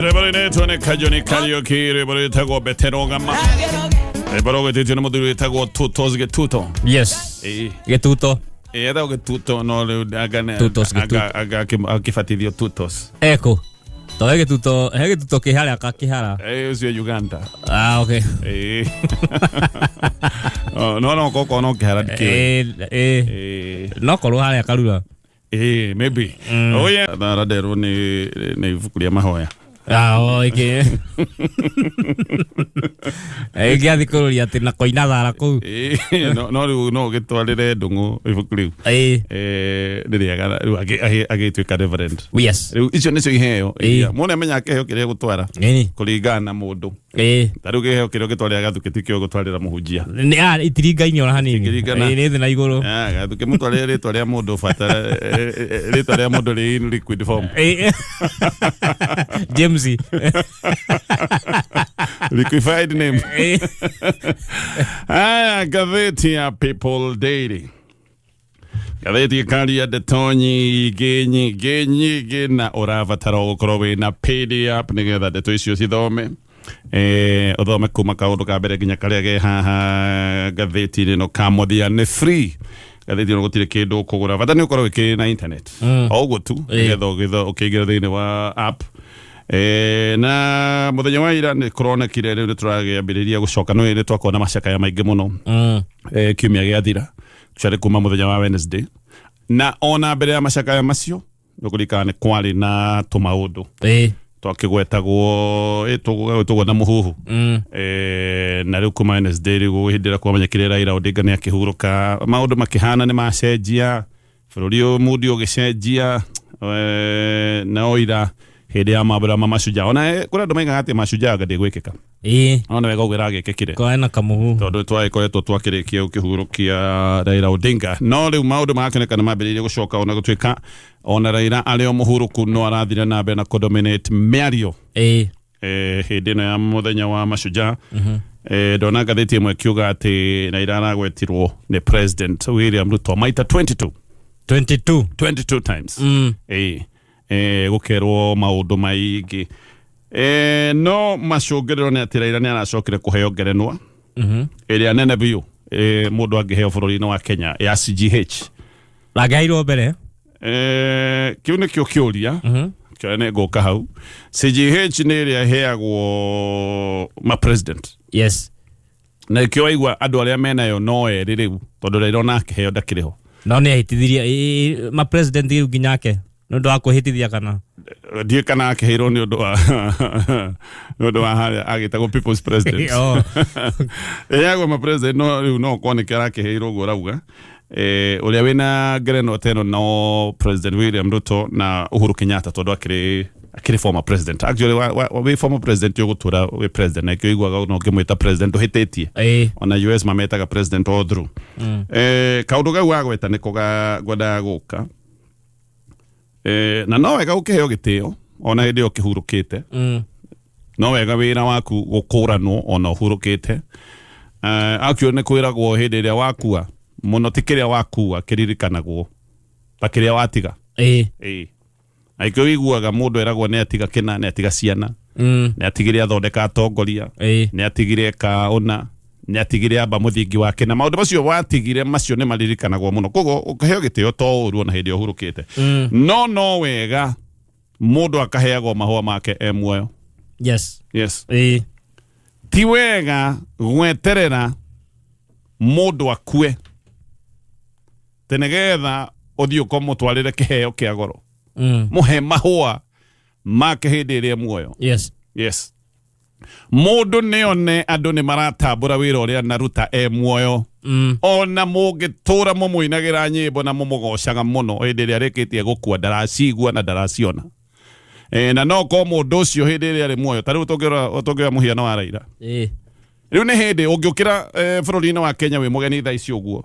Reborine tone kajoni karaoke rebore tago beteronga ma. Reboro che ti no modu tago tutto tuto. Yes. Che tutto. Era che tutto no agane aga che fatidio tuttos. Ecco. Todo che tutto che hala kakihara. Io sono Uganda. Ah, ok. No, koko no kihara di. No kolo hala kalula. Maybe. Oh yeah. Na radero ni fukulia mahoya. Ah, okay. Gia di koloria tina koinada la ko. No che to ale dongo ifukliu. Dede agara age tu ka reverend. Yes. Icho neso iheo. Mona menya ke heo kire gutwara. Kuligana mundu. Taru ke heo kire gutwara agatu ke tikio gutwarira muhujia. Itirigainyo la hani. Ni thina iguru. Agatu ke mutwara ritwara mundu fata ritwara mundu ri in liquid form. James liquefied name. Gazeti ya People Daily. Gazeti ya kari ya GATONYE genyi na oravatara okorowe na PDF nigetha ndeto icio cithome. Othome kuma kaundu ka mbere nginya karia ge haha gatheti rino kamothia ni free. Gatheti no gutire kindu kugura bata ni ukorwo wikiri na internet. Oguo tu nigetha ukiingira thiini wa app. Na muthenya wa ira ni kuronekire riu turagiambiriria gucoka no ire twakona macakaya maingi muno kiumia giathira twari kuma muthenya wa Wednesday na ona mbere ya macakaya macio nukurikana ni kwari na tumaundu twakigwetagwo tugwo na muhuhu na riu kuma Wednesday riu hindira kwamenyekire Raila Odinga ni akihuruka maundu makihana ni macenjia bururi mudi ugicenjia na oira hede ya mabura mama Shujaa ona kura domenga ati Shujaa gade gwekeka ona wega ugirage kekire ko ena kamuhu tondu twaikoretwo twakirikia ukihurukia Raila Odinga no riu maundu makoneka na mambiririe gucoka ona gutwika ona Raila areo muhuruku no arathira na mbere na kudominate miario hede no ya muthenya wa Mashujaa dona gatheti imwe kiuga ati Raila aragwetirwo ni President William Ruto maita 22 times gukerwo maundu maingi no macungerero ni ati Raila ni aracokire kuheo ngerenwa iria nene biu mundu angiheo bururi-ini wa Kenya ya CGH lagairwo mbere kiu ni kio kiuria kione guka hau CGH ni iria heagwo ma president. Yes. Na kio aigua andu aria menayo no eri riu tondu Raila ona akiheo ndakiriho no ni ahitithirie ma president riu nginyake no ndo akuhitithia kana die kana akihiro ni undu wa agitagwo people's president yagwo ma president no kone kera akihiro go rauga uria wina ngerenwa teno no President William Ruto na Uhuru Kenyatta tondu akiri former president actually we former president yo gutura we president na kio igwaga no kimwita president uhitetie ona US mametaga president all through kaundu gau agweta niko gwada guka na no wega ukiheo gitio ona hindi ukihurukite no wega wira waku gukuranwo ona uhurukite akio ne kwiragwo hindi iria wakua muno tikiria wakua kiririkanagwo takiria watiga aikio iguaga mundu eragwo ne atiga kina ne atiga ciana ne atigire athondeka atongoria ne atigire kauna ne atigire amba muthingi wake na maundu macio watigire macio ne maririkanagwo muno kogo ukaheo gitio to uru na hindi uhurukite no wega mundu akaheagwo mahua make muoyo. Yes ti wega gweterera mundu akue tenegetha uthio ko mutwarire kiheo kia goro muhe mahua make hindi iria muoyo. Yes mundu neone andu ni maratambura wira uria naruta muoyo ona mugitura mumuinagira nyimbo na mumugocaga muno hindi iria rikitie gukua ndaracigua na ndaraciona na no ko mundu ucio hindi iria ri muoyo tariu tongera muhiano wa Raila riu ni hindi ungiukira bururi-ini wa Kenya wi mugeni tha icio guo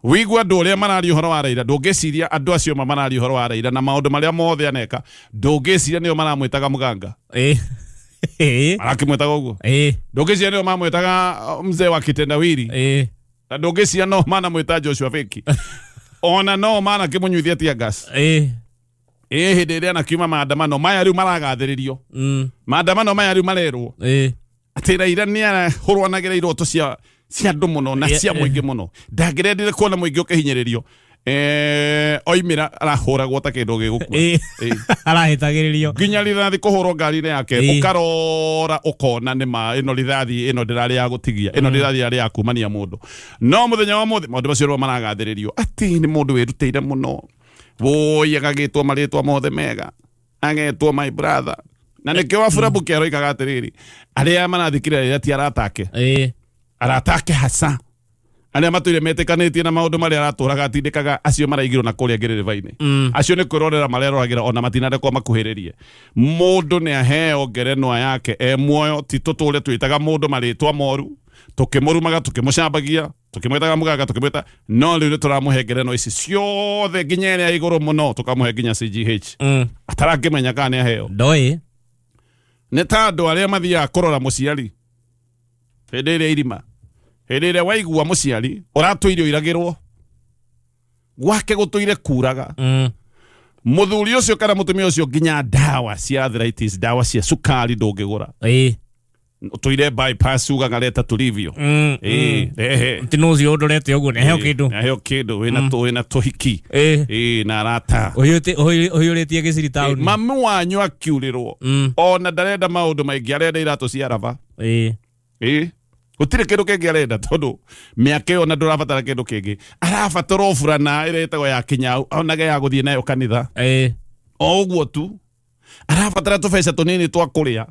wigua andu uria marari uhoro wa Raila ndungiciria andu acio marari uhoro wa Raila na maundu maria mothe aneka ndungiciria nio maramwitaga muganga arakimwetaga uguo ndungiciria nio mamwitaga mzee wa kitendawili na ndungiciria no mana mwita Joshua Feki ona no mana kimunyuithia tia gas hĩndĩ ĩrĩa anakiuma maandamano maya rĩu maragathĩrĩrio maandamano maya rĩu marerwo atĩ Raila nĩahũrwanagĩra iroto cia andũ mũno na cia mũingĩ mũno ndangĩrendire kuona mũingĩ ũkĩhinyĩrĩrio oimĩra arahũragwo ta kĩndũ gĩgũkua arahĩtagĩrĩrio nginya rithathi kũhũrwo ngari-inĩ yake ũkarora ũkona nĩma ĩno rithathi ĩno ndĩrarĩ ya gũtigia ĩno rithathi yarĩ ya kumania mũndũ no mũthenya wa mũthĩ maũndũ macio maragathĩrĩrio atĩ nĩ mũndũ wĩrutĩire mũno woi agagĩtwo marĩtwa mothe mega agetwo my brother na nĩkĩo Wafula Buki aroigaga atĩrĩrĩ arĩa marathikĩrĩria Raila ti aratake hasa arĩa matũire metĩkanĩtie na maũndũ marĩa aratũraga atindĩkaga acio maraigirwo na kũrĩa ngĩrĩrĩba-inĩ acio nĩ kwĩrorera mareroragĩra ona matinandĩkwo makuhĩrĩrie mũndũ nĩ aheo ngerenwa yake muoyo ti tũtũre twĩtaga mũndũ marĩtwa moru tũkĩmũrumaga tũkĩmũcambagia tũkĩmwĩtaga mũgaga tũkĩmwĩta no rĩu nĩ tũramũhe ngerenwa ici ciothe nginya ĩrĩa igũrũ mũno tũkamũhe nginya CGH atarangĩmenya kana nĩ aheo ndoĩ nĩ ta andũ arĩa mathiaga kũrora mũciari hĩndĩ ĩrĩa irima hĩndĩ ĩrĩa waigua mũciari ũratũirio iragĩrwo gwake gũtũire kuraga mũthuri ũcio kana mũtumia ũcio nginya ndawa cia arthritis ndawa cia cukari ndũngĩgũra ũtũire bypass ugaga leta tulivyo tino ũcio ũndorete ũguo neheo kĩndũ wĩna tũhiki na arata ũhiũrĩtie gĩciri taũni mami wanyu akiurĩrwo ona ndarenda maũndũ maingĩ arenda iratũ cia raba gũtirĩ kĩndũ kĩngĩ arenda tondũ mĩaka ĩyo na ndũrabatara kĩndũ kĩngĩ arabatara burana ĩrĩa ĩtagwo ya Kinyau onage ya gũthiĩ nayo kanitha o ũguo tu arabatara tũbeca tũnini twa kũrĩa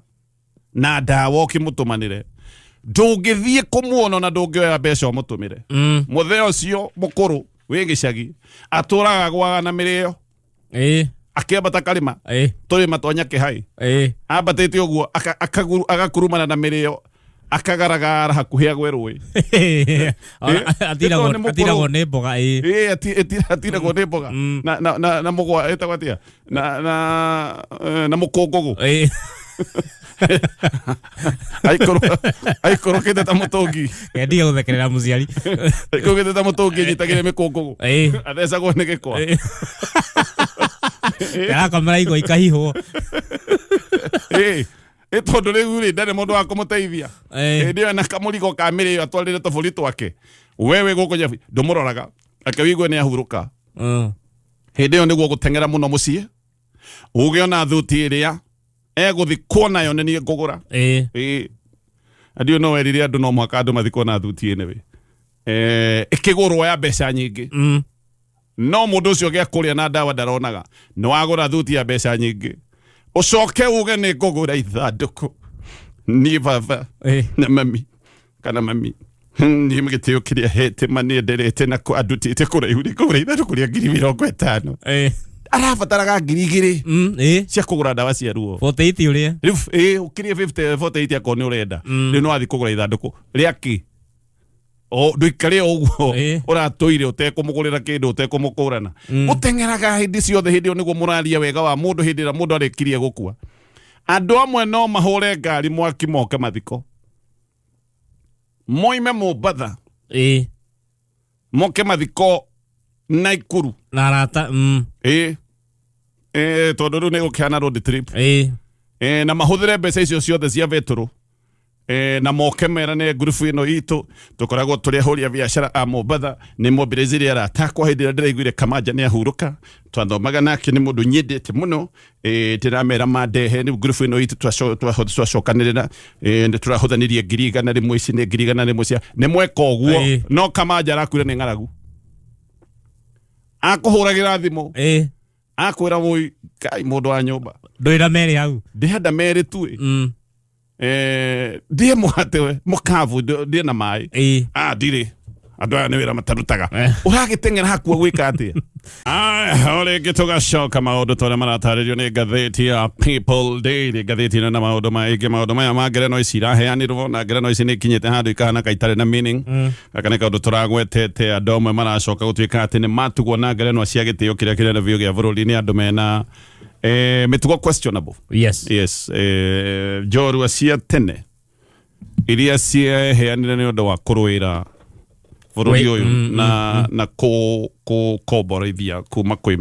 na ndawa ũkĩmũtũmanĩre ndũngĩthiĩ kũmuona na ndũngĩoya mbeca ũmũtũmĩre mũthee ũcio mũkũrũ wĩ gĩcagi atũraga gwaga na mĩrĩo akĩambata karĩma tũrĩma twa Nyakĩhai ambatĩte ũguo agakurumana na mĩrĩo akagaragara hakuhĩ agwe rũĩ atiragwo nĩ mboga atiragwo nĩ mboga na mũgwa ĩtagwo atĩa na mũkũngũgũ aikũrũkĩte ta mũtũngi endiga gũthekerera mũciari aikũrũkĩte ta mũtũngi nyitagĩre mĩkũngũgũ athecagwo nĩ gĩkwa arakomera igwa ikahihwo tondũ rĩu rĩ ndarĩ mũndũ wa kũmũteithia hĩndĩ ĩyo na kamũrigo ka mĩrĩo atwarĩre tũbũri twake wewe gũkũ nyabi ndũmũroraga akĩwigua nĩ ahurũka hĩndĩ ĩyo nĩguo gũteng'era mũno mũciĩ ũgĩona thuti ĩrĩa egũthikwo nayo nĩ niĩ ngũgũra ndiũ no werire andũ no mũhaka andũ mathikwo na thuti-inĩ we ĩkĩgũrwo ya mbeca nyingĩ no mũndũ ũcio gĩa kũrĩa na ndawa ndaronaga nĩ wagũra thuti ya mbeca nyingĩ ucoke uge nĩ ngũgũra ithandũkũ niĩ baba na mami kana mami niĩ gĩtĩo kĩrĩa hete ma nĩ nderete na andutĩte kũraihu nĩ ngũgũra ithandũkũ rĩa 50,000 arabataraga 2,000 cia kũgũra ndawa cia ruo 48 ũrĩa rĩu ũkĩrie 48 akorwo nĩ ũrenda rĩu no wathiĩ kũgũra ithandũkũ rĩa kĩ ndũikare ũguo ũratũire ũtekũmũgũrĩra kĩndũ ũtekũmũkũrana ũteng'eraga hĩndĩ ciothe hĩndĩ ĩyo nĩguo mũraria wega wa mũndũ hĩndĩ ĩrĩa mũndũ arĩkirie gũkua andũ amwe no mahũre ngari mwaki moke mathiko moime Mombatha moke mathiko Naikuru na arata tondũ rĩu nĩ gũkĩhana road trip na mahũthĩre mbeca icio ciothe cia betũrũ na moke merane ngurubu ĩno itũ tũkoragwo tũrĩ ahũri a biacara a Mombatha nĩ mombĩrĩzĩrĩ aratakwa hĩndĩ ĩrĩa ndĩraiguire Kamanja nĩ ahurũka twathomaga nake nĩ mũndũ nyendete mũno ndĩramera mandehe nĩ ngurubu ĩno itũ twacokanĩrĩra nĩ tũrahũthanirie 100,000 ici nĩ 100,000 cia nĩ mweka ũguo no Kamanja arakwĩra nĩ ng'aragu akũhũragĩra thimũ akwĩra mũi kai mũndũ wa nyũmba ndwĩra merĩ hau ndĩhanda merĩ tu ndiye mũhate mũkavu ndiye na maĩ ndirĩ andũ aya nĩ wĩra matarutaga ũragĩteng'era hakuo gwĩka atĩa o rĩngĩ tũgacoka maũndũ tũrĩa maratarĩrio nĩ ngathĩti ya People Daily ngathĩti ĩno na maũndũ maingĩ maũndũ maya ma ngerenwa ici iraheanirwo na ngerenwa ici nĩ ikinyĩte handũ ikahana itarĩ na meaning gaka nĩ kaũndũ tũragwetete andũ amwe maracoka gũtuĩka atĩ nĩ matugwo na ngerenwa cia gĩtĩo kĩrĩa kĩrĩ na biũ gĩa bũrũri nĩ andũ mena mĩtugo questionable njorua cia tene iria cieheanire nĩ ũndũ wa kũrũĩra bũrũri ũyũ na kũkomborithia kuma kwĩ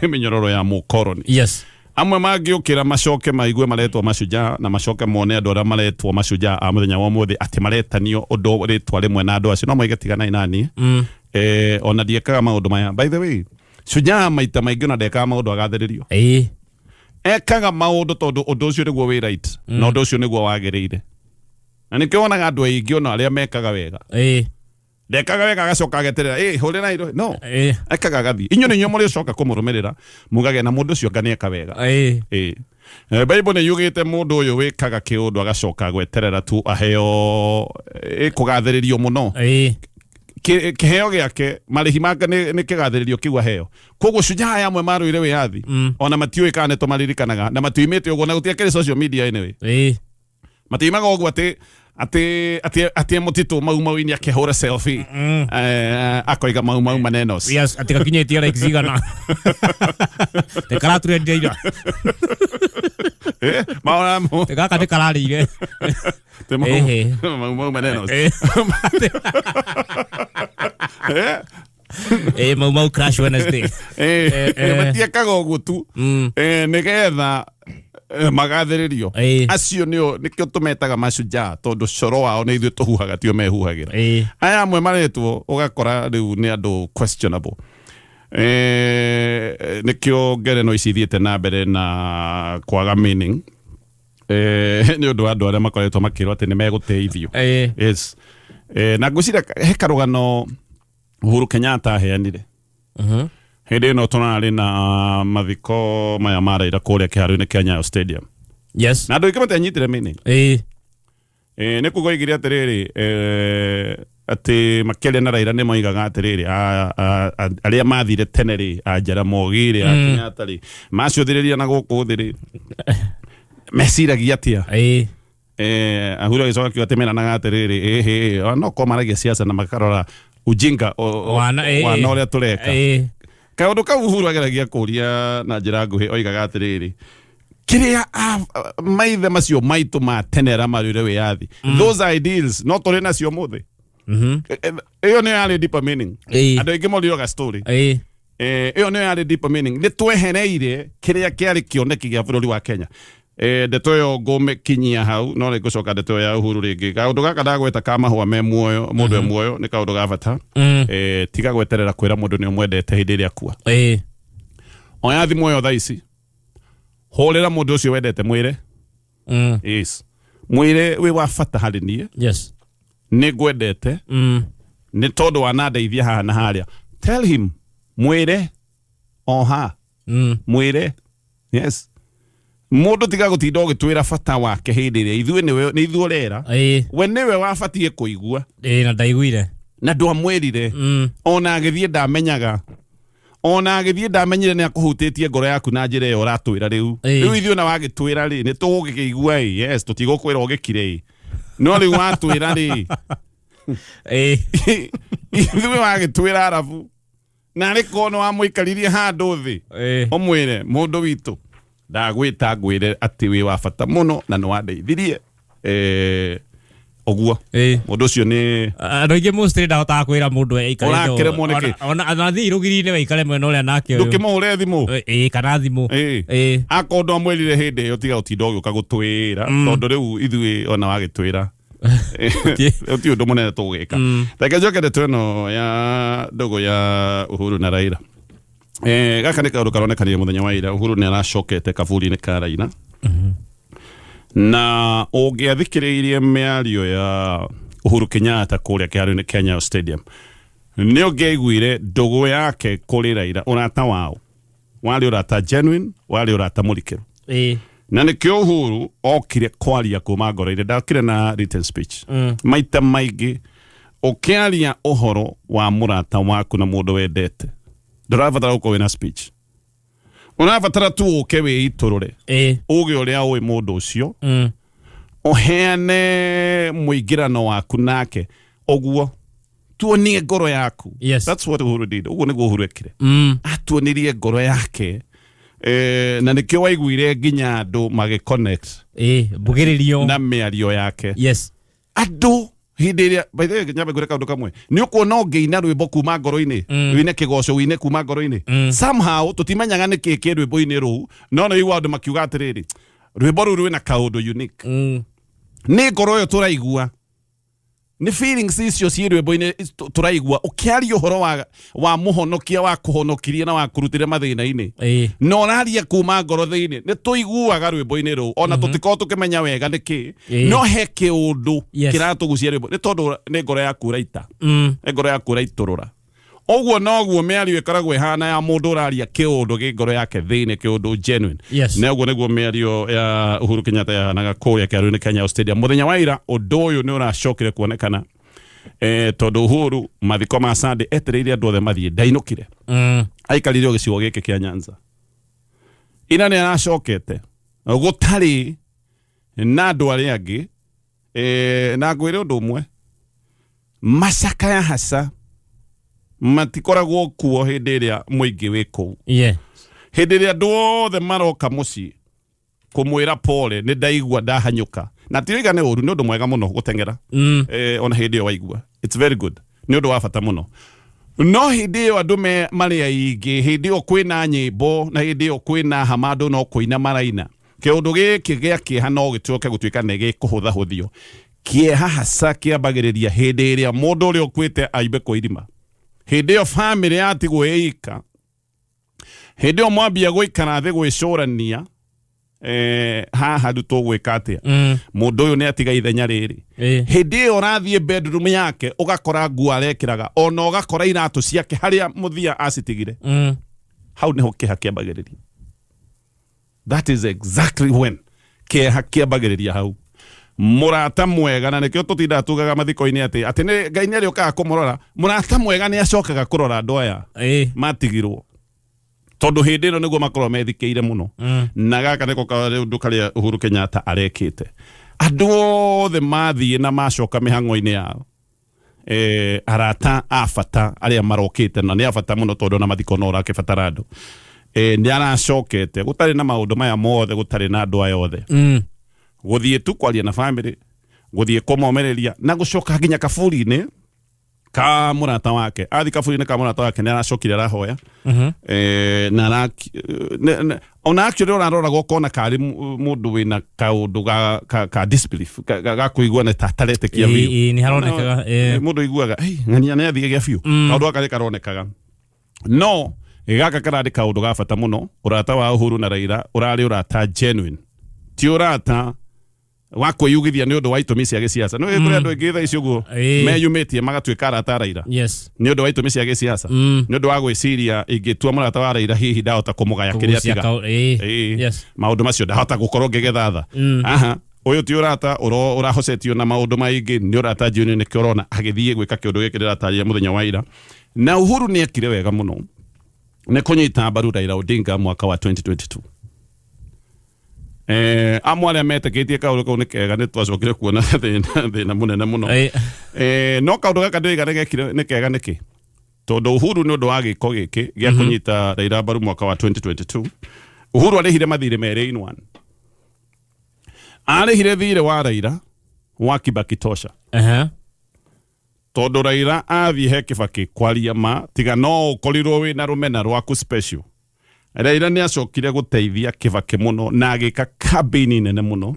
mĩnyororo ya mũkoroni. Yes. Amwe mangĩũkĩra macoke maigue maretwo Mashujaa na macoke mone andũ arĩa maretwo Mashujaa a mũthenya wa ũmũthĩ atĩ maretanio ũndũ rĩtwa rĩmwe na andũ acio no moige tigana nani. Ona ndiekaga maũndũ maya. By the way, Shujaa maita maingĩ ona ndekaga maũndũ agathĩrĩrio. Ekaga maũndũ tondũ ũndũ ũcio nĩguo wĩ right na ũndũ ũcio nĩguo wagĩrĩire. Na nĩkĩo wonaga andũ aingĩ ona arĩa mekaga wega. Ndekaga wega agacoka ageterera hũrĩra indo no ekaga agathi. Inyuĩ nĩ inyuĩ mũrĩcoka kũmũrũmĩrĩra mugage na mũndũ ũcio anga nĩeka wega. Bible nĩ yugĩte mũndũ ũyũ wĩkaga kĩũndũ agacoka gweterera tu aheo kũgathĩrĩrio mũno. Kĩheo gĩake marĩhi make nĩ kĩgathĩrĩrio kĩu aheo. Koguo Shujaa amwe marũire wĩyathi ona matiũĩ kana nĩtũmaririkanaga na matiumĩte ũguo na gũtiakĩrĩ social media anyway. Matiumaga ũguo atĩ mũtitũ mau-inĩ akĩhũra selfie akoiga mau manenos. Yes, atĩ gakinyĩtie like cigana. Tekaraturendire ira. Gaka nĩkararĩire. Mau manenos. Mau Crash Wednesday. Matiekaga ũguo tu nĩgetha magathĩrĩrio. Acio nĩkĩo tũmetaga Mashujaa tondũ coro wao nĩ ithuĩ tũhuhaga tio mehuhagĩra. Aya amwe maretwo ũgakora rĩu nĩ andũ questionable. Nĩkĩo ngerenwa ici ithiĩte na mbere na kwaga meaning nĩ ũndũ wa andũ arĩa makoretwo makĩrwo atĩ nĩ megũteithio. Yes. Na ngwĩciria he karũgano Uhuru Kenyatta aheanire. Hĩndĩ ĩno tũnarĩ na mathiko maya ma Raila kũrĩa kĩharo-inĩ kĩa Nyayo Stadium. Yes. Na andũ aingĩ matanyitire meaning. Nĩ kuga oigire atĩrĩrĩ atĩ makĩaria na Raila nĩ moigaga atĩrĩrĩ arĩa mathire tene rĩ a Jaramogi rĩ a Kenyatta rĩ macũthĩrĩria na gũkũ thĩ rĩ meciragia atĩa. Ahura agĩcoka akiuga atĩ menanaga atĩrĩrĩ no ko maragia siasa na makarora ujinga wana ũrĩa tũreka. Kaũndũ kau Uhuru ageragia kũria na njĩra nguhĩ oigaga atĩrĩrĩ kĩrĩa maithe macio maitũ ma tene arĩa marũire wĩyathi those ideals no tũrĩ nacio mũthĩ. Ĩyo nĩ yarĩ deeper meaning. Andũ aingĩ morirwaga story. Ĩyo nĩ yarĩ deeper meaning. Nĩ twehereire kĩrĩa kĩarĩ kĩoneki gĩa bũrũri wa Kenya. Ndeto ĩyo ngũmĩkinyia hau no nĩngũcoka ndeto ya Uhuru rĩngĩ. Kaũndũ gaka ndagweta ka mahũa me muoyo mũndũ e muoyo nĩ kaũndũ ga bata. Tiga gweterera kwĩra mũndũ nĩ ũmwendete hĩndĩ ĩrĩa akua. Oya thimũ ĩyo thaa ici hũrĩra mũndũ ũcio wendete mwĩre. Yes. Mwĩre wĩ wa bata harĩ niĩ. Yes. Nĩ ngwendete nĩ tondũ wanandeithia haha na harĩa. Tell him mwĩre oha mwĩre. Yes. Mũndũ tiga gũtinda ũgĩtwĩra bata wake hĩndĩ ĩrĩa ithuĩ nĩ ithuĩ ũrera we nĩwe wabatiĩ kũigua na ndaiguire na ndwamwĩrire ona agĩthiĩ ndamenyire nĩ akũhutĩtie ngoro yaku na njĩra ĩyo ũratwĩra rĩu ithuĩ na wagĩtwĩra rĩ nĩ tũgũgĩkĩigua yes tũtigũkwĩra ũgĩkire no rĩu watwĩra rĩ ithuĩ wagĩtwĩra arabu na rĩ kono wamũikaririe handũ thĩ ũmwĩre mũndũ witũ ndagwĩta ngwĩre atĩ wĩ wa bata mũno na nĩ wandeithirie ũguo mũndũ ũcio nĩ andũ aingĩ mũcitĩrĩ ndahotaga kwĩra mũndũ aikare ũrakĩremwo nĩkĩ ona thiĩ rũgiri-inĩ waikare mwena ũrĩa nake ndũkĩmũhũre thimũ kana thimũ akorwo ndwamwĩrire hĩndĩ ĩyo tiga gũtinda ũgĩũka gũtwĩra tondũ rĩu ithuĩ ona wagĩtwĩra ti ũndũ mũnene tũgwĩka. Reke njoke ndeto ĩno ya ndũgũ ya Uhuru na Raila. Gaka nĩ kaũndũ karonekania mũthenya wa ira Uhuru nĩ aracokete kaburi-inĩ ka Raila na ũngĩathikĩrĩirie mĩario ya Uhuru Kenyatta kũrĩa kĩharo-inĩ kĩa Nyayo Stadium nĩ ũngĩaiguire ndũgũ yake kũrĩ Raila ũrata wao warĩ ũrata genuine warĩ ũrata mũrikĩru. Na nĩkĩo Uhuru okire kwaria kuma ngoro-inĩ ndakire na written speech maita maingĩ ũkĩaria ũhoro wa mũrata waku na mũndũ wendete ndũrabatara gũkorwo wĩna speech ũrabatara tu ũke wĩitũrũre uge ũrĩa ũĩ mũndũ ũcio ũheane mũingĩrano waku nake ũguo tuonie ngoro yaku. That's what Uhuru did. Ũguo nĩguo Uhuru ekire atuonirie ngoro yake na nĩkĩo waiguire nginya andũ magĩconnect mbugĩrĩrio na mĩario yake. Yes. Andũ Hideria by the way nyambe ngure kaundu kamwe ni ukuona ngeina rwimbo kuma ngoro-ini wine kigoco wine kuma ngoro-ini somehow tutimenyaga ni kiki rwimbo-ini ru no igua andu makiuga atiriri rwimbo ru rwina kaundu unique ni ngoro yo turaigua ni feelings icio ci rwimbo-ini turaigua ukiaria uhoro wa muhonokia wa kuhonokiria na wa kurutira mathina-ini no raria kuma ngoro thiini ni tuiguaga rwimbo-ini ru ona tutiko tukimenya wega niki no he kiundu kiratugucia rwimbo ni tondu ni ngoro yaku uraita ni ngoro yaku uraiturura oguo noguo miario ikoragwo ihana ya mundu uraria kiundu gi ngoro yake thiini kiundu genuine na oguo niguo miario ya Uhuru Kenyatta yahanaga kuria kiaru-ini Kenya Stadium muthenya wa ira undu uyu ni uracokire kuonekana tondu Uhuru mathiko ma Sunday etereire andu othe mathie ndainukire aikarire o gicigo giki kia Nyanza ina ni aracokete gutari na andu aria angi na ngwire undu umwe macaka ya hasa matikoragwo kuo hindi iria muingi wi kuu hindi iria andu othe maroka mucii kumwira pole ni ndaigua ndahanyuka na tiriga ni uru ni undu mwega muno gutengera ona hindi iyo waigua it's very good ni undu wa bata muno no hindi iyo andu mari aingi hindi iyo kwina nyimbo na hindi iyo kwina hamando no kuina maraina kiundu giki gia kieha no gituke gutuika ne gikuhuthahuthio kieha hasa kiambagiriria hindi iria mundu uria ukwite aibe kwa irima hindi iyo family yatigwo ika hindi iyo mwambia guikara thi gwicurania haha ndu tugwika atia mundu uyu ni atiga ithenya riri hindi iyo rathie bedroom yake ugakora nguo arekiraga ona ugakora iratu ciake haria muthia acitigire hau niho kiha kiambagiriria that is exactly when kiha kiambagiriria hau murata mwega na nikio tutinda tugaga mathiko-ini ati ni Ngai ni ariokaga kumurora murata mwega ni acokaga kurora andu aya matigirwo tondu hindi ino niguo makorwo methikeire muno na gaka niko kaundu karia Uhuru Kenyatta arekite andu othe mathie na macoka mihango-ini yao arata afata aria marokite na ni afata muno tondu na mathiko no rakibatara andu ni aracokete gutari na maundu maya mothe gutari na andu aya othe guthie tu kwaria na family guthie kumomereria na gucoka nginya kaburi-ini ka murata wake athi kaburi-ini ka murata wake ni aracokire arahoya na ona actually orarora gukona kari mundu wina kaundu ka disbelief ga kuigua ta tarete kia biu ni haronekaga mundu iguaga ng'ania ni athie gia biu kaundu akari karonekaga no gaka karari kaundu ga bata muno urata wa Uhuru na Raila urari urata genuine ti urata wa kwiyugithia ni undu wa itumi cia gisiasa no kuri andu engi tha icio guo meyumitie magatuika arata Raila ni undu wa itumi cia gisiasa ni undu wa gwiciria ingitua murata wa Raila hihi ndahota kumugaya kiria tiga maundu macio ndahota gukorwo ngigetha aha uyu ti urata urahocetio na maundu maingi ni urata juni ni kirona agithie gwika kiundu giki ndirataria muthenya wa ira na Uhuru ni ekire wega muno ni kunyita mbaru Raila Odinga mwaka wa 2022 amwale metakitie kaundu kau ni kega ni twacokire kuona thina munene muno no kaundu gaka ndigare ni kega niki tondu Uhuru ni undu wa giko giki gia kunyita Raila mbaru mwaka wa 2022 Uhuru arihire mathire mere in one arihire thire wa Raila wa Kibaki tosha tondu Raila athie he Kibaki kwaria ma tiga no ukorirwo wina rumena rwaku special Raila ni acokire guteithia Kibaki muno na agika campaign nene muno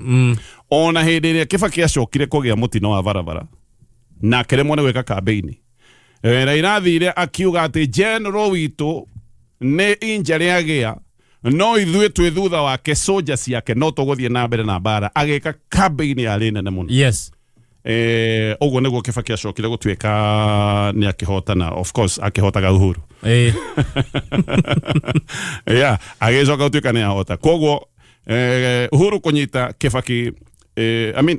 ona hindi iria Kibaki acokire kugia mutino wa barabara na keremwo ni gwika campaign Raila athire akiuga ati general witu ni injury agia no ithue twi thutha wake soldiers yake no tuguthie na mbere na bara agika campaign ya nene muno oguo niguo Kibaki acokire gutuika ni akihotana of course akihotaga Uhuru agicoka gutuika ni ahota koguo Uhuru kunyita Kibaki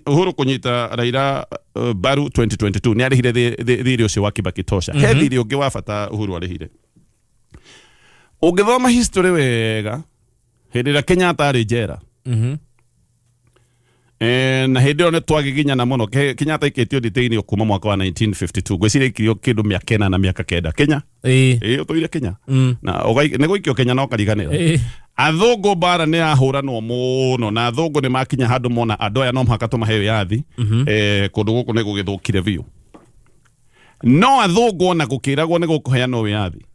Uhuru kunyita Raila mbaru 2022 ni arihire thiri ucio wa Kibaki tosha he thiri ungi wa bata Uhuru arihire ungithoma history wega hindi ria Kenyatta ari njera na hindi yo ne twagiginyana muno Kenyatta iketio detaini kuma mwaka wa 1952 gweciria ikirio kindu miaka 4 na miaka 9 Kenya utoire Kenya na ne goikio Kenya no kariganira athungu bara ne ahuranwo muno na athungu ne makinya handu mona andu aya no mhaka tumahe yathi kundu guku ne gugithukire biu no athungu na gukiragwo ne gukuheanwo wiathi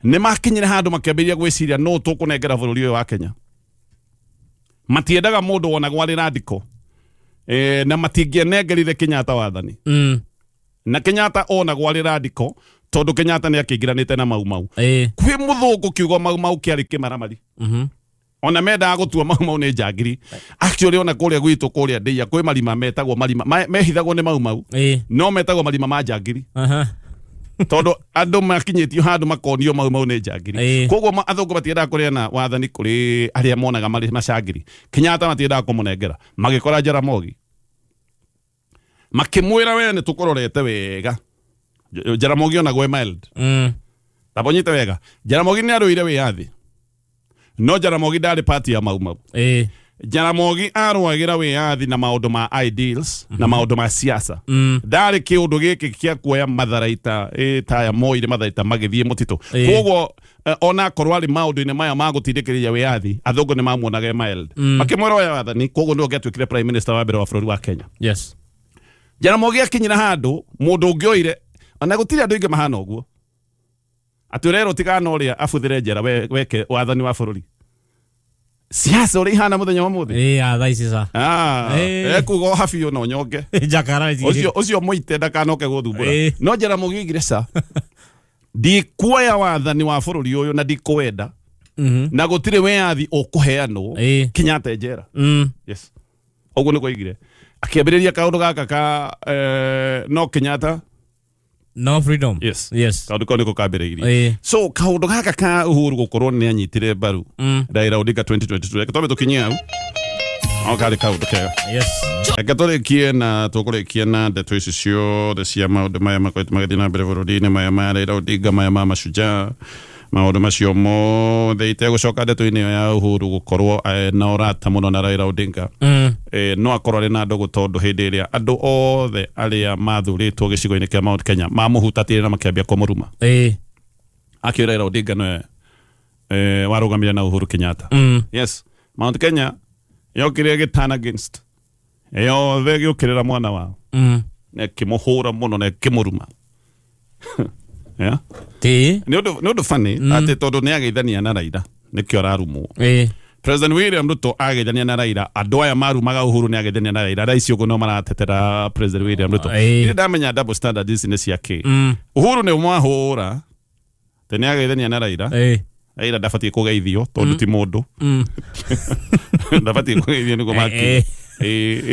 ne makinyire handu makiambiria gwiciria no tukunengera bururi uyu wa Kenya matiendaga mundu wona gwari radical na matingienengerire Kenyatta wathani na Kenyatta ona gwari radical tondu Kenyatta ne akingiranite na mau kwi muthungu kiugo mau kiari kimaramari ona menda gutua mau ne njangiri actually ona kuria gwitu kuria ndia kwi marima metagwo marima mehithagwo ne mau no metagwo marima ma njangiri tondu andu makinyitio handu makonio mau ne njangiri koguo athungu matiendaga kuriana wathani kuri aria monaga mari macangiri Kenyatta matiendaga kumunengera magikora Jaramogi makimwira we ne tukororete wega Jaramogi ona gwe mild tabonyite wega Jaramogi ne aruire wiathi no Jaramogi ndari party ya mau Jaramogi arwagira wiathi na maundu ma ideals na maundu ma siasa ndari kiundu giki kia kuoya matharaita ta ya moire matharaita magithie mutito koguo ona korwo ari maundu ine maya magutindikiriria wiathi athungu ne mamuonaga mild makimwira we wathani koguo ndio getwikire prime minister wa mbere wa bururi wa Kenya Jaramogi akinyira handu mundu ungioire ona gutiri andu ingi mahana uguo aturero tigana uria abuthire njera weke wathani wa bururi siasa uri hana muthenya wa muthi thaici sa kugo hafi no nyonge jakara ucio muite ndakanoke guthumbura no Jaramogi igire sa ndikuoya wathani wa bururi uyu na ndikuwenda na gutiri wiathi ukuheanwo Kenyatta njera yes uguo niko igire akiambiriria kaundu gaka ka no Kenyatta no freedom yes kaundu ko niko kabiriirie so kaundu gaka ka Uhuru gukorwo ne anyitire baru Raila Odinga 2022 ekatobe tukinyia okari kaundu kega ekatore na tukurekia na ndeto ici ciothe cia maundu maya makoretwo magithii na mbere bururi-ini maya ma Raila Odinga maya ma Shujaa maundu macio mothe itegucoka ndeto-ini ya Uhuru gukorwo na urata muno na Raila Odinga no akorwo ari na andu tondu hindi iria andu othe aria mathuritwo gicigo-ini kia Mount Kenya mamuhutatire na makiambia kumuruma akio Raila Odinga no warugamire na Uhuru Kenyatta yes Mount Kenya yokire gitana against yothe giukirira mwana wao na kimuhura muno na kimuruma yeah ni undu funny ati tondu ni ageithania na Raila nikio ararumwo President William Ruto ageithania na Raila andu aya marumaga Uhuru ni ageithania na Raila raici ugo no maratetera President William Ruto ni ndamenya double standard ici ni ciake Uhuru ni mwahura tene ageithania na Raila Raila ndabatie kugeithio tondu ti mundu ndabatie kugeithio niguo maki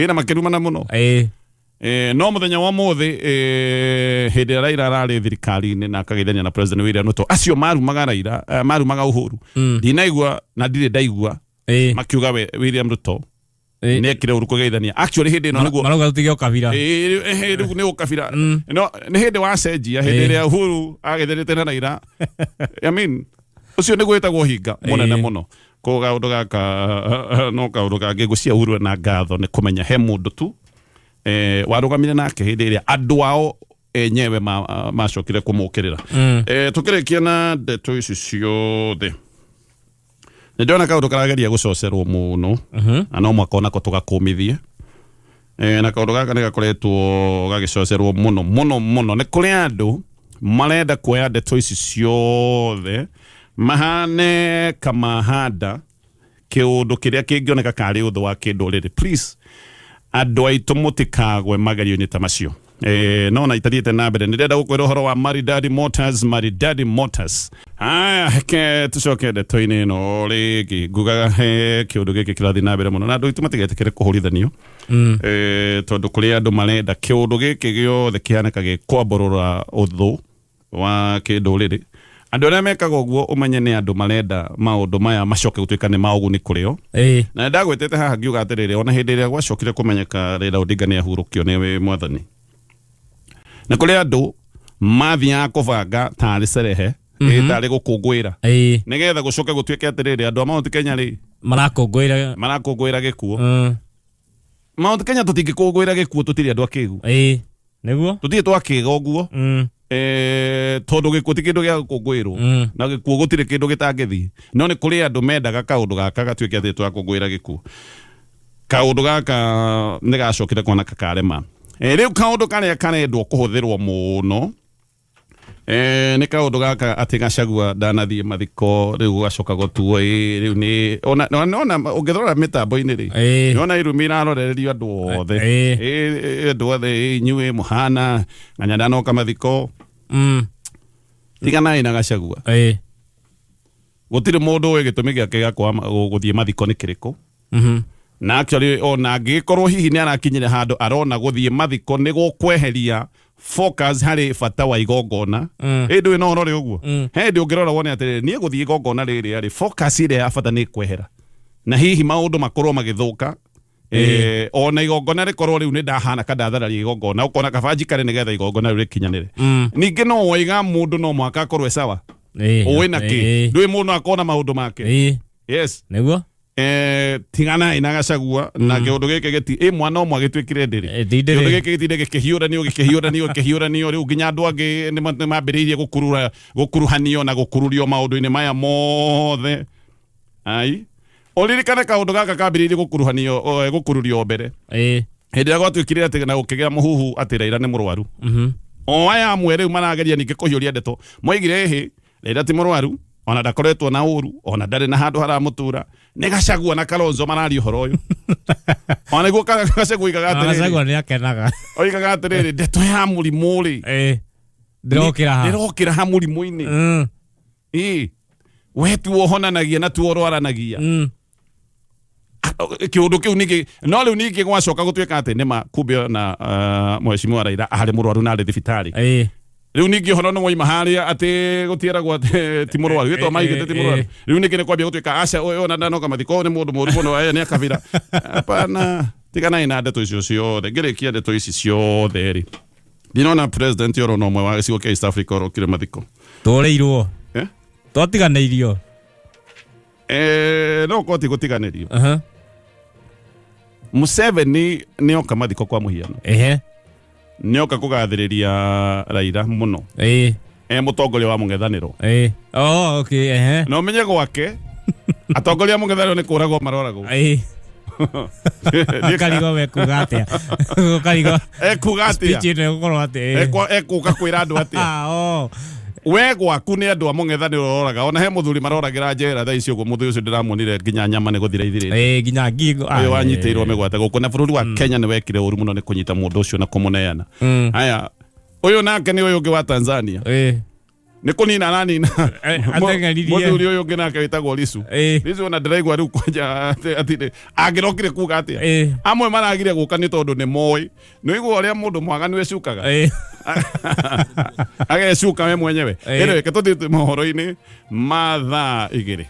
ina makirumana muno no muthenya wa muthi hindi Raila arari thirikari-ini na akageithania na President William Ruto acio marumaga Raila marumaga Uhuru ndinaigua na ndire ndaigua makiuga William Ruto nekire uru kugeithania actually hindi no niguo maroga tutige ukabira riu ni ukabira no ni hindi wa cenjia hindi ria Uhuru agetherete na Raila I mean ucio ni gwetagwo hinga munene muno ko gaundu gaka no kaundu kangi gucia Uhuru na ngatho ni kumenya he mundu tu warugamire nake hindi iria andu ao enyewe macokire kumukirira tukirekia na ndeto ici ciothe ndona kaundu karageria gucocerwo muno no mwakona ko tugakumithie na kaundu gaka ni gakoretwo gagicocerwo muno ni kuri andu marenda kuoya ndeto ici ciothe mahane kamahanda kiundu kiria kingioneka kari uthu wa kinduriri please andu aitu mutikagwe magario-ini ta macio no na itariete na mbere ndirenda gukwira uhoro wa Maridadi Motors ke tucoke ndeto-ini no rigi ngugaga he kiundu giki kirathi na mbere muno na andu aitu matigetikire kuhurithanio tondu kuri andu marenda kiundu giki giothe kihaneka gikwamborora uthu wa kinduriri andu aria mekaga uguo umenye ni andu marenda maundu maya macoke gutuika ni mauguni kurio na ndagwetete haha ngiuga atiriri ona hindi iria gwacokire kumenyeka Raila Odinga ni ahurukio ni mwathani na kuri andu mathia kuvanga tari cerehe tari gukungwira nigetha gucoke gutuike atiriri andu a Mount Kenya ri marakungwira gikuo Mount Kenya tutingikungwira gikuo tutiri andu akigu niguo tutiri twakiga uguo tondu gikuo ti kindu gia gukungwirwo na gikuo gutiri kindu gitangithi no ni kuri andu mendaga kaundu gaka gatuike ati twakungwira gikuo kaundu gaka ni gacokire kona kakarema riu kaundu karia karendwo kuhuthirwo muno ni kaundu gaka ati Gachagua ndanathie mathiko riu gacoka gutuo riu ni ona ungithora mitambo-ini ri ona irumi irarorererio andu othe inyue muhana nganya ndanoka mathiko tiganai na Gachagua gutiri mundu we gitumi giake gia guthie mathiko ni kiriko na actually ona angikorwo hihi ni arakinyire handu arona guthie mathiko ni gukweheria focus hari bata wa igongona ndu no rore uguo he ndu ngirora wone atiri nie guthie igongona riri ari focus ire ya bata ni kwehera na hihi maundu makorwo magithuka ona igongona rikorwo riu ni ndahana kandathararia igongona ukona kabanji kare ni getha igongona riu rikinyanire ningi no waiga mundu no mwaka akorwe sawa uwe na ki ndui mundu akona maundu make yes niguo tigana ina Gachagua na kiundu giki giti mwana omwe agitwikire ndiri kiundu giki gitinde gikihiuranio riu nginya andu angi ni mambiriirie gukuruhanio na gukururio maundu-ini maya mothe ai oririkane kaundu gaka kambiriirie gukururio mbere hindi ya gwatwikire ati na gukigia muhuhu ati Raila ni murwaru o aya amwe riu marageria ningi kuhiuria ndeto moigire hi Raila ti murwaru ona ndakoretwo na uru ona ndari na handu haramutura ni Gachagua na Kalonzo marari uhoro uyu ona niguo Gachagua igaga atiriri Gachagua ni akenaga oigaga atiriri ndeto ya murimu ri ndirokira ha murimu-ini we tu wohonanagia na tu orwaranagia kiundu kiu ningi no riu ningi gwacoka gutwika ati nima kumbe na mheshimiwa Raila ari murwaru na ari thibitari riu ningi hono no moima haria ati gutieragwo ti murwaru gitwa maigite ti murwaru riu ningi ni kwambia gutwika aca ona ndanoka mathiko ni mundu muru muno aya ni akabira hapana tigana ina ndeto icio ciothe ngirikia ndeto ici ciothe ri ndinona president yoro no mwe wa gicigo kia East Africa orokire mathiko tureirwo twatiganeirio no koti gutiganirio Museveni ni oka mathiko kwa muhiano ni oka kugathiriria Raila muno mutongoria wa mung'ethaniro okay no menye gwake atongoria mung'ethaniro ni kuragwo maroragwo karigo we kugatia karigo kugatia speech ni gukorwo ati kuka kwira andu atia we gwaku ni andu a mung'ethaniro roraga ona he muthuri maroragira njera tha icio muthuri ucio ndiramuonire nginya nyama ni guthira ithire nginya ngingo uyu wanyiteiruo migwate guku na bururi wa Kenya ni wekire uru muno ni kunyita mundu ucio na kumuneana haya uyu nake ni uyu ungi wa Tanzania ni kunina nani muthuri uyu ungi nake witagwo Lisu ona ndiraigua riu kwanja ati angirokire kuga atia amwe maragire guka ni tondu ni moi no igua uria mundu mwaganu ecukaga agecuka we mwenyewe ere ke tuthite mohoro-ini mathaa igiri